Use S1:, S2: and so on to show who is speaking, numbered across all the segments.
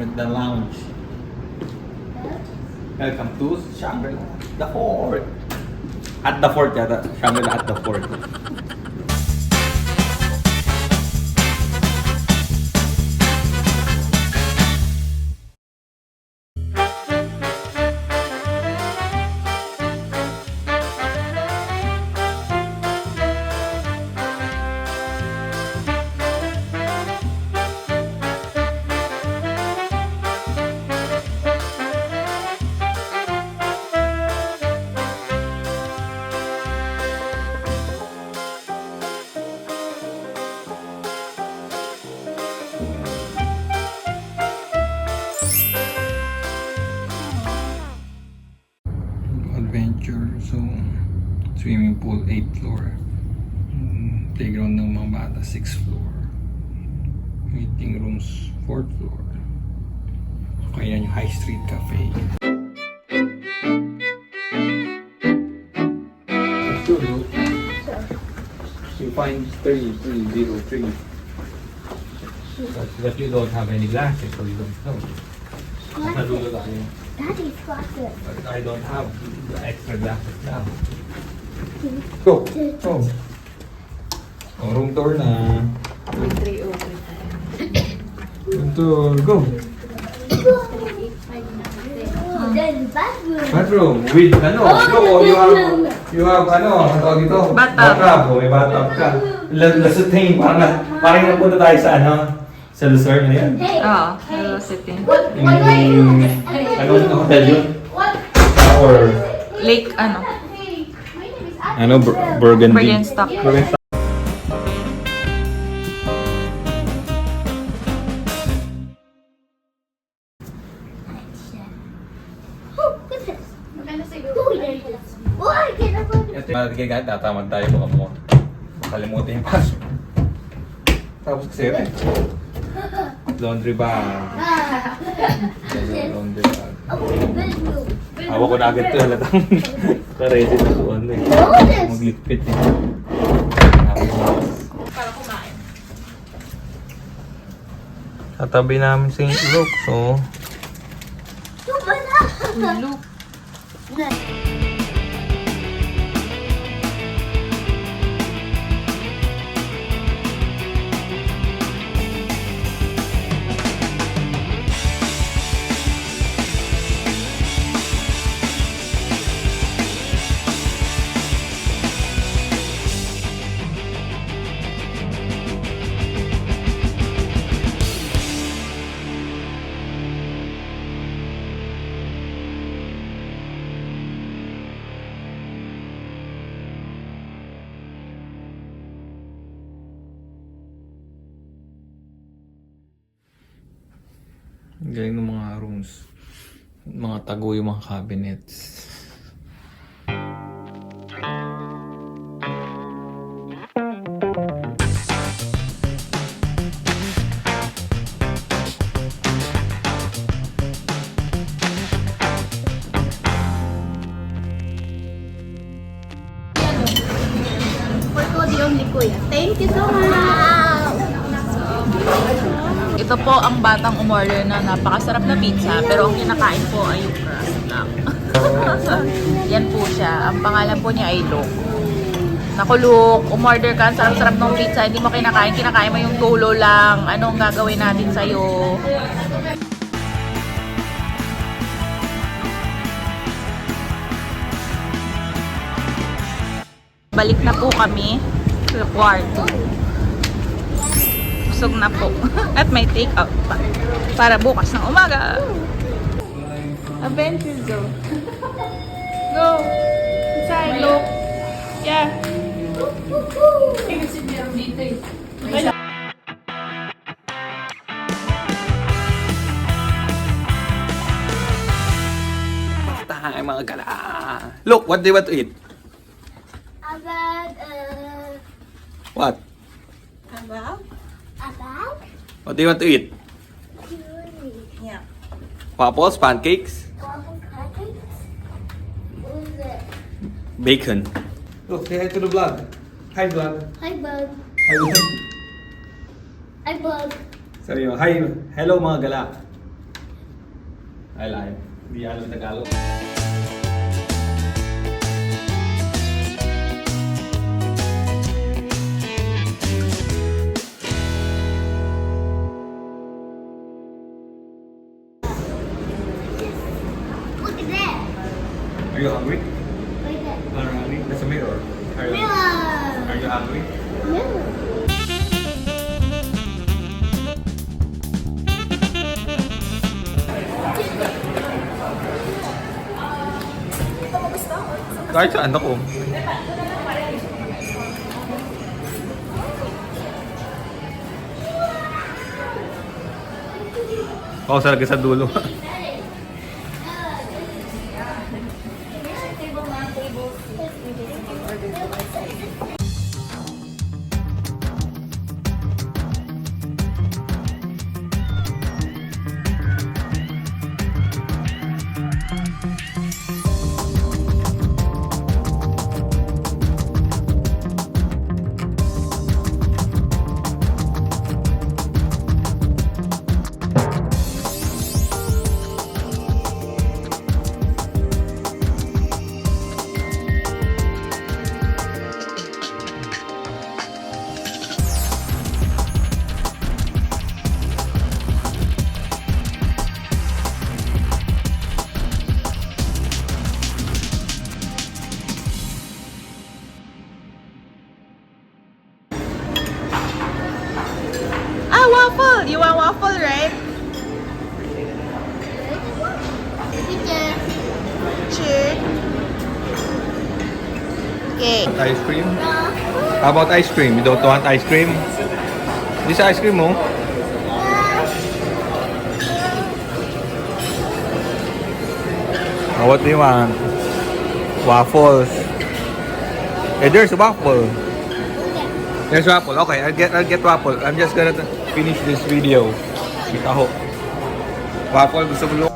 S1: with the lounge. Welcome to Shangri-La the Fort. At the Fort yata. Shangri-La at the Fort. Adventure zone, swimming pool 8th floor, playground ng mga bata 6th floor, meeting rooms 4th floor, kaya yung High Street Cafe. You find 3303 but you don't have any glasses so you don't know. Nadulo tayo.
S2: Daddy's glasses.
S1: But I don't have the extra glasses now. Go! Go! Oh, room tour na.
S3: Room 303 tayo.
S1: Room tour, go!
S2: Then bathroom.
S1: Bathroom with ano? No, you have ano? Ang tawag ito?
S3: Bathtub.
S1: Oh, may bathtub ka. Lasuting, parang napunta tayo sa ano? Sa Luzerne na yan.
S2: Hey.
S3: Oo, hello city.
S1: Ano hotel yun? Or
S3: Lake, ano?
S1: ano? Burgundy?
S3: Birkenstock.
S1: Birkenstock.
S2: Oh, what's this? Oh, there's this. Oh, I get a look.
S1: Ito yung magiging tatamad tayo baka mo makalimutin yung pasok. Tapos kasi ito laundry bag. Laundry bag.
S2: Oh, bedroom.
S1: Hawa ko na agad ito halatang ka-ready na ito ano eh.
S2: Oh, this.
S1: Maglikpit eh.
S3: Para kumain.
S1: Katabi namin sa Ilocos so
S3: Ulo.
S1: galing ng mga rooms. Mga tago yung mga cabinets.
S2: Thank you so much.
S3: Ito po ang batang umorder na napakasarap na pizza, pero ang kinakain po ay yung crust lang. Yan po siya. Ang pangalan po niya ay Look. Naku Look, umorder ka, ang sarap-sarap ng pizza, hindi mo kinakain mo yung tulo lang. Anong gagawin natin sa'yo? Balik na po kami sa kwarto. Busog na po. At may take out pa. Para bukas ng umaga. Adventure go. Go. Inside, look. Yeah.
S1: Tahan mga gala. Look, what do you want to eat?
S2: About,
S1: What?
S2: about?
S1: What do you want to eat?
S3: Yeah.
S1: Waffles, pancakes,
S2: Waffle pancakes? What is it?
S1: bacon. Look, say hi to the vlog. Hi vlog.
S2: Hi, bug.
S1: Hi vlog.
S2: Hi, bug.
S1: Sabi mo, hi, hello mga gala. Ay, lahat. Hindi alam Tagalog.
S2: Look at that.
S1: Are you hungry?
S2: Look at that.
S1: Are you hungry? That's a mirror. Are you hungry?
S2: Mirror.
S1: Kahit saan ako. Oo, sarga sa dulo.
S3: Ah, waffle! You want waffle, right?
S2: Picture.
S3: Check. Okay.
S1: Ice cream? How about ice cream? You don't want ice cream? This ice cream, oh. Oh, what do you want? Waffles. Hey, there's a waffle. There's waffle. Okay, I'll get waffle. I'm just gonna finish this video. Taho. Waffle, gusto mo?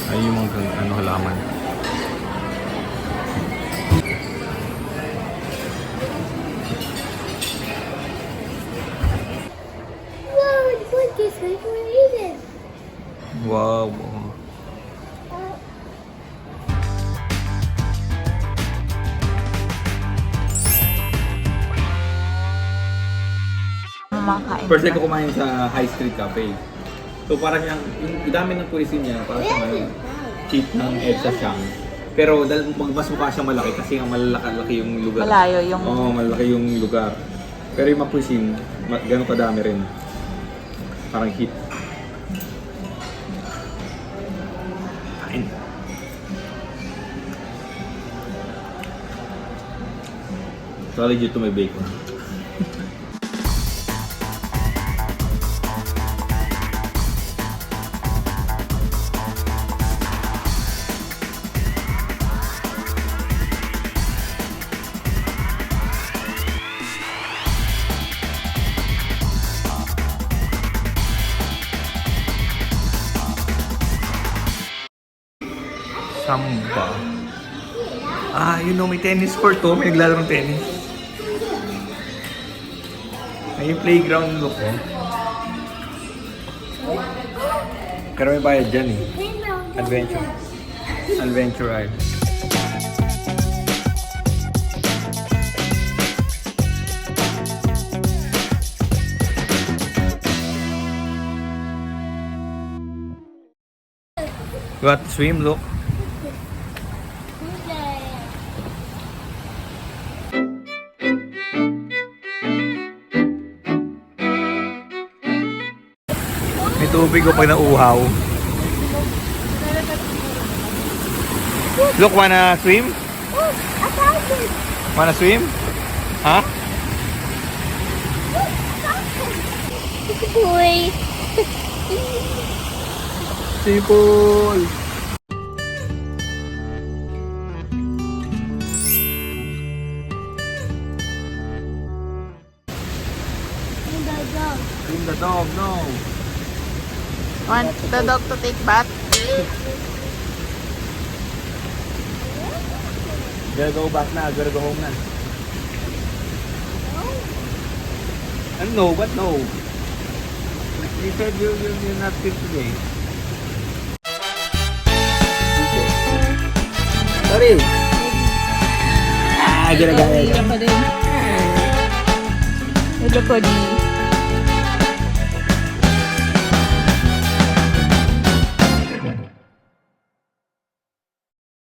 S1: Ay, yung mga ano, halaman.
S2: Whoa, the book is ready for reason.
S1: Wow.
S3: Makain
S1: First day
S3: na.
S1: ko kumain sa High Street Cafe. So parang yung dami ng kulisin niya, parang siyang cheat ng EDSA Shang. Pero dahil mas mukha siyang malaki kasi nga malalaki yung lugar.
S3: Malayo yung...
S1: Oo, malaki yung lugar. Pero yung mga cuisine, ganun kadami rin. Parang hit. Kain. So legit to may bacon. Samba. Ah, you know, may tennis court to. May naglalaro ng tennis. Ay, yung playground look, oh. Pero may bayad dyan, eh. Adventure. Adventure Island. You want to swim, look? May tubig ko pag nauuhaw. Look, wanna swim? Wanna swim? Ha?
S2: Boy.
S1: Sipol! Bring the dog, no!
S3: Want the dog to take bath?
S1: Gotta go back na, gotta go home na. Ano no? What no? You said you're not fit today. Sorry! Ah, gina-gana.
S3: Ito pa din.